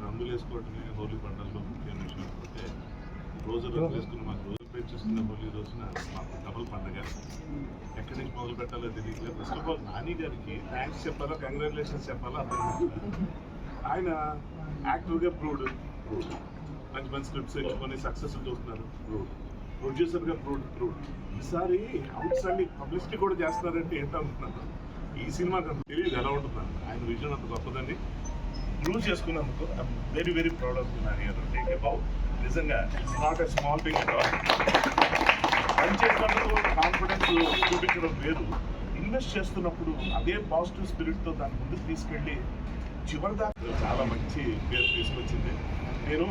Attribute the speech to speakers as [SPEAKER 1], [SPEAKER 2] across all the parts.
[SPEAKER 1] రంగులు వేసుకోవటమే హోలీ పండుగలో ముఖ్యమైన విషయం అంటే రోజు వేసుకుని మాకు రోజు పేరు చూస్తున్న హోలీ రోజున మాకు డబుల్ పండుగ. ఎక్కడి నుంచి మొదలు పెట్టాలో తెలియదు. ఫస్ట్ ఆఫ్ ఆల్ నాని గారికి థ్యాంక్స్ చెప్పాలా, కంగ్రాచులేషన్స్ చెప్పాలా అర్థం కాదు. ఆయన యాక్టివ్గా ప్రూవ్డ్ మంచి మంచి స్క్రిప్ట్స్ ఎంచుకొని సక్సెస్ చూస్తున్నారు. ప్రొడ్యూసర్గా ప్రూవ్డ్ ఈసారి అవుట్ సైడ్ పబ్లిసిటీ కూడా చేస్తున్నారంటే ఏంటనుకున్నాను. ఈ సినిమాకి అంత తెలియదు ఎలా ఉంటున్నాను. ఆయన విజన్ అంత గొప్పదని ప్రూవ్ చేసుకున్నందుకు I'm very very proud of Nani garu. Take about నిజంగా it's not a small thing at all. పనిచేసినప్పుడు కాన్ఫిడెన్స్ చూపించడం వేరు, ఇన్వెస్ట్ చేస్తున్నప్పుడు అదే పాజిటివ్ స్పిరిట్తో దాన్ని ముందుకు తీసుకెళ్ళి చివరి దాకా చాలా మంచి పేరు తీసుకొచ్చింది. నేను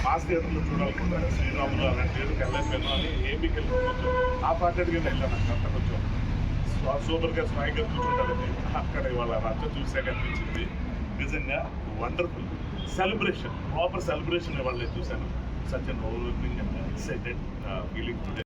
[SPEAKER 1] మాస్ థియేటర్లో చూడాలనుకుంటాను. శ్రీరాములు అలాంటి పేరుకి వెళ్ళకపోయాను అని ఏపీకి వెళ్ళి కొంచెం ఆ పార్టీగా వెళ్ళాను. అంత కొంచెం సూపర్గా స్వాయిగా కూర్చుంటారని అక్కడ ఇవాళ రచ్చ చూసాక అనిపించింది. నిజంగా వండర్ఫుల్ సెలబ్రేషన్, ప్రాపర్ సెలబ్రేషన్ ఇవాళ చూశాను. Such an overwhelming and excited feeling today.